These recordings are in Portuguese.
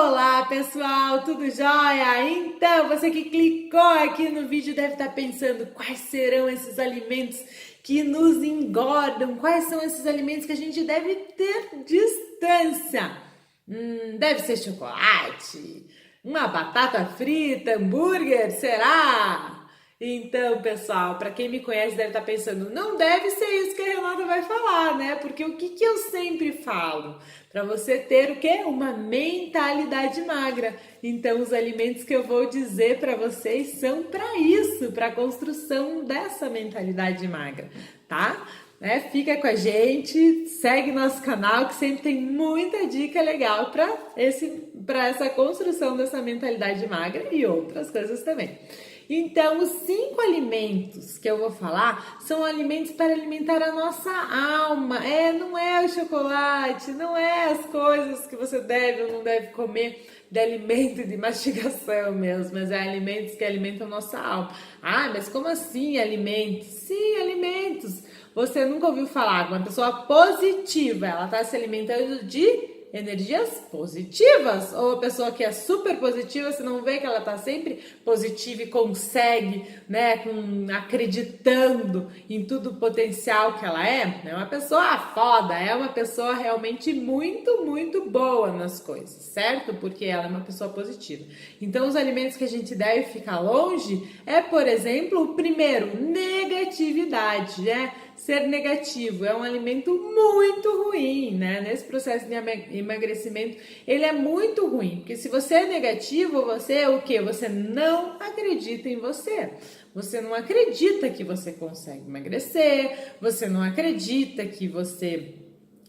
Olá pessoal, tudo jóia? Então, você que clicou aqui no vídeo deve estar pensando quais serão esses alimentos que nos engordam, quais são esses alimentos que a gente deve ter distância. Deve ser chocolate, uma batata frita, hambúrguer, será? Então, pessoal, para quem me conhece deve estar pensando, não deve ser isso que a Renata vai falar, né? Porque o que eu sempre falo? Para você ter o quê? Uma mentalidade magra. Então, os alimentos que eu vou dizer para vocês são para isso, para a construção dessa mentalidade magra, tá? Fica com a gente, segue nosso canal que sempre tem muita dica legal para essa construção dessa mentalidade magra e outras coisas também. Então, os 5 alimentos que eu vou falar são alimentos para alimentar a nossa alma. Não é o chocolate, não é as coisas que você deve ou não deve comer de alimento de mastigação mesmo, mas é alimentos que alimentam a nossa alma. Ah, mas como assim alimentos? Sim, alimentos. Você nunca ouviu falar de uma pessoa positiva, ela está se alimentando de energias positivas, ou a pessoa que é super positiva, você não vê que ela tá sempre positiva e consegue, né, acreditando em tudo o potencial que ela é uma pessoa foda, é uma pessoa realmente muito, muito boa nas coisas, certo? Porque ela é uma pessoa positiva. Então, os alimentos que a gente deve ficar longe por exemplo, o primeiro, negatividade, né? Ser negativo é um alimento muito ruim, né? Nesse processo de emagrecimento, ele é muito ruim, porque se você é negativo, você é o quê? Você não acredita em você. Você não acredita que você consegue emagrecer, você não acredita que você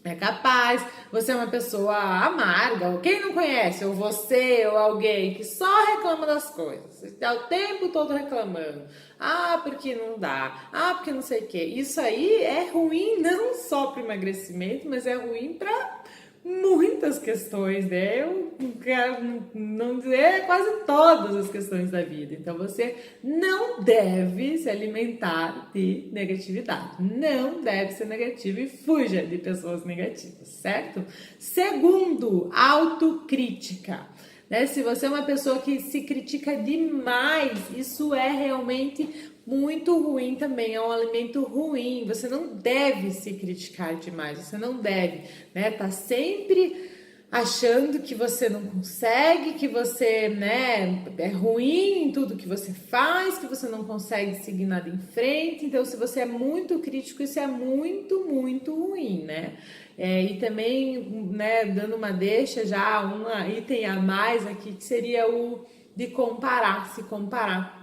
é capaz, você é uma pessoa amarga, ou quem não conhece, ou você, ou alguém que só reclama das coisas, você está o tempo todo reclamando, porque não dá, porque não sei o que, isso aí é ruim não só para o emagrecimento, mas é ruim para muitas questões, né? Eu quero não dizer quase todas as questões da vida. Então, você não deve se alimentar de negatividade. Não deve ser negativo e fuja de pessoas negativas, certo? Segundo, autocrítica. Se você é uma pessoa que se critica demais, isso é realmente muito ruim também, é um alimento ruim. Você não deve se criticar demais, você não deve, tá sempre achando que você não consegue, que você, é ruim em tudo que você faz, que você não consegue seguir nada em frente. Então, se você é muito crítico, isso é muito, muito ruim, e também, dando uma deixa já, um item a mais aqui, que seria o de comparar, se comparar.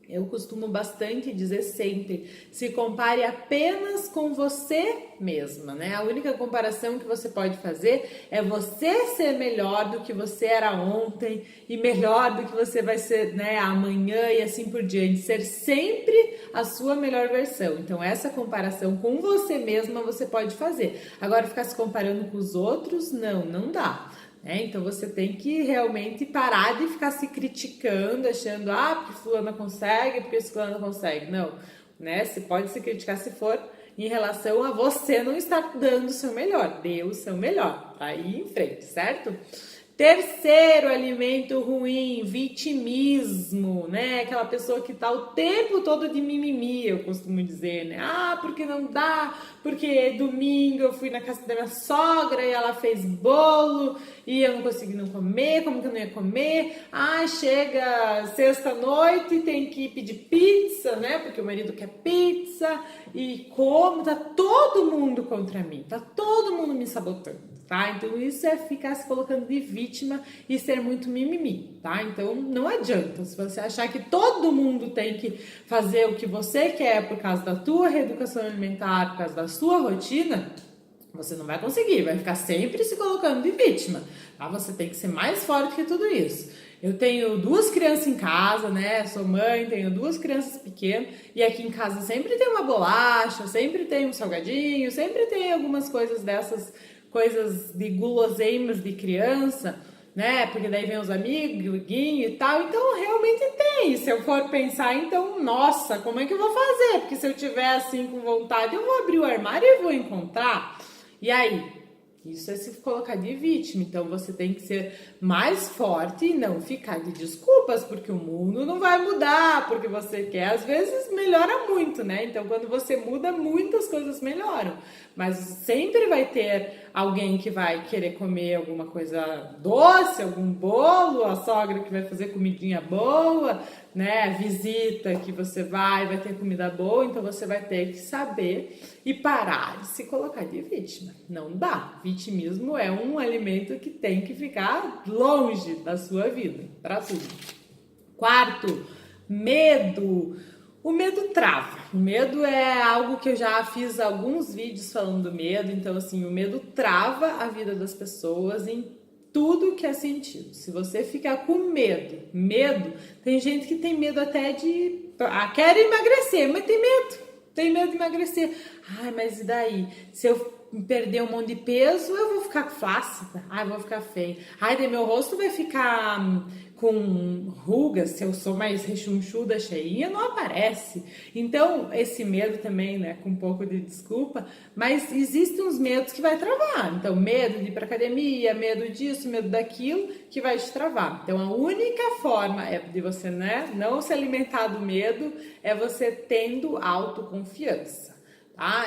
Eu costumo bastante dizer sempre, se compare apenas com você mesma, A única comparação que você pode fazer é você ser melhor do que você era ontem e melhor do que você vai ser, amanhã e assim por diante. Ser sempre a sua melhor versão. Então, essa comparação com você mesma você pode fazer. Agora, ficar se comparando com os outros, não dá. Então você tem que realmente parar de ficar se criticando, achando, porque fulana consegue, porque esse fulano não consegue. Não, Você pode se criticar se for em relação a você não estar dando o seu melhor, dê o seu melhor, para ir em frente, certo? Terceiro alimento ruim, vitimismo, Aquela pessoa que tá o tempo todo de mimimi, eu costumo dizer, porque não dá, porque domingo eu fui na casa da minha sogra e ela fez bolo e eu não consegui não comer, como que eu não ia comer? Chega sexta-noite e tem que pedir pizza, porque o marido quer pizza e como, tá todo mundo contra mim, tá todo mundo me sabotando. Então, isso é ficar se colocando de vítima e ser muito mimimi, Então, não adianta. Se você achar que todo mundo tem que fazer o que você quer por causa da tua reeducação alimentar, por causa da sua rotina, você não vai conseguir, vai ficar sempre se colocando de vítima, Você tem que ser mais forte que tudo isso. Eu tenho 2 crianças em casa, Sou mãe, tenho 2 crianças pequenas e aqui em casa sempre tem uma bolacha, sempre tem um salgadinho, sempre tem algumas coisas dessas, coisas de guloseimas de criança, Porque daí vem os amiguinhos e tal. Então, realmente tem. Se eu for pensar, então, nossa, como é que eu vou fazer? Porque se eu tiver assim com vontade, eu vou abrir o armário e vou encontrar. E aí? Isso é se colocar de vítima. Então você tem que ser mais forte e não ficar de desculpas, porque o mundo não vai mudar, porque você quer, às vezes melhora muito, né? Então quando você muda, muitas coisas melhoram. Mas sempre vai ter alguém que vai querer comer alguma coisa doce, algum bolo, a sogra que vai fazer comidinha boa, né? A visita que você vai ter comida boa, então você vai ter que saber e parar de se colocar de vítima. Não dá. Vitimismo é um alimento que tem que ficar longe da sua vida, para tudo. Quarto, medo. O medo trava. O medo é algo que eu já fiz alguns vídeos falando do medo. Então, assim, o medo trava a vida das pessoas em tudo que é sentido. Se você ficar com medo, tem gente que tem medo até de... quer emagrecer, mas tem medo de emagrecer. Ai, mas e daí? Se eu perder um monte de peso, eu vou ficar flácida. Ai, eu vou ficar feia. Ai, daí meu rosto vai ficar com rugas. Se eu sou mais rechonchuda, cheinha, não aparece. Então, esse medo também, né, com um pouco de desculpa, mas existem uns medos que vai travar. Então, medo de ir pra academia, medo disso, medo daquilo, que vai te travar. Então, a única forma de você, né, não se alimentar do medo é você tendo autoconfiança, tá?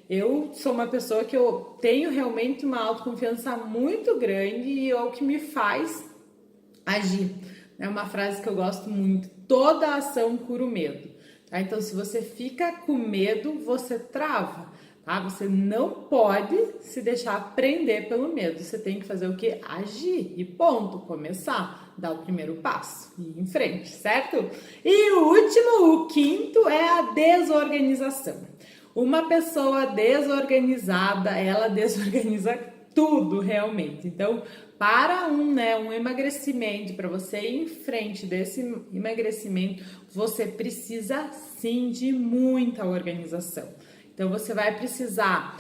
Eu sou uma pessoa que eu tenho realmente uma autoconfiança muito grande e é o que me faz agir. É uma frase que eu gosto muito: toda ação cura o medo. Tá? Então, se você fica com medo, você trava. Tá? Você não pode se deixar prender pelo medo. Você tem que fazer o quê? Agir. E ponto. Começar. Dar o primeiro passo. E ir em frente, certo? E o último, o quinto, é a desorganização. Uma pessoa desorganizada, ela desorganiza tudo realmente. Então, para um emagrecimento, para você ir em frente desse emagrecimento, você precisa sim de muita organização. Então, você vai precisar,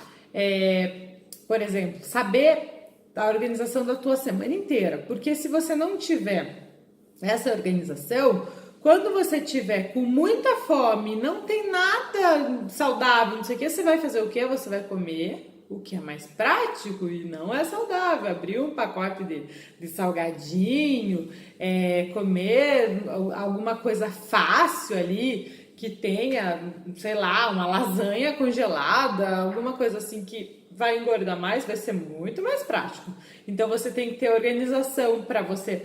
por exemplo, saber a organização da tua semana inteira. Porque se você não tiver essa organização, quando você tiver com muita fome, não tem nada saudável, não sei o que, você vai fazer o quê? Você vai comer o que é mais prático e não é saudável. Abrir um pacote de salgadinho, comer alguma coisa fácil ali, que tenha, sei lá, uma lasanha congelada, alguma coisa assim que vai engordar mais, vai ser muito mais prático. Então você tem que ter organização para você.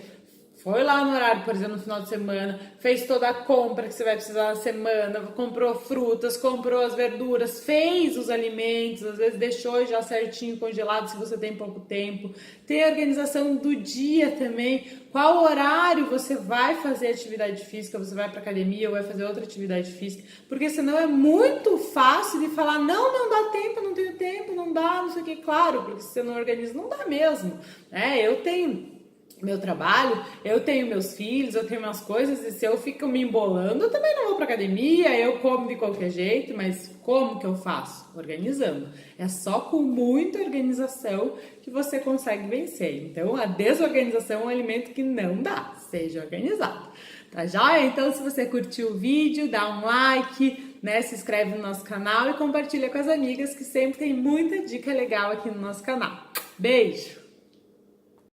Foi lá no horário, por exemplo, no final de semana, fez toda a compra que você vai precisar na semana, comprou frutas, comprou as verduras, fez os alimentos, às vezes deixou já certinho congelado se você tem pouco tempo. Tem a organização do dia também, qual horário você vai fazer atividade física, você vai para academia ou vai fazer outra atividade física, porque senão é muito fácil de falar, não dá tempo, não tenho tempo, não dá, não sei o que, claro, porque se você não organiza, não dá mesmo. Eu tenho meu trabalho, eu tenho meus filhos, eu tenho minhas coisas, e se eu fico me embolando, eu também não vou pra academia, eu como de qualquer jeito, mas como que eu faço? Organizando. É só com muita organização que você consegue vencer. Então, a desorganização é um alimento que não dá, seja organizado. Tá joia? Então, se você curtiu o vídeo, dá um like, né? Se inscreve no nosso canal e compartilha com as amigas, que sempre tem muita dica legal aqui no nosso canal. Beijo!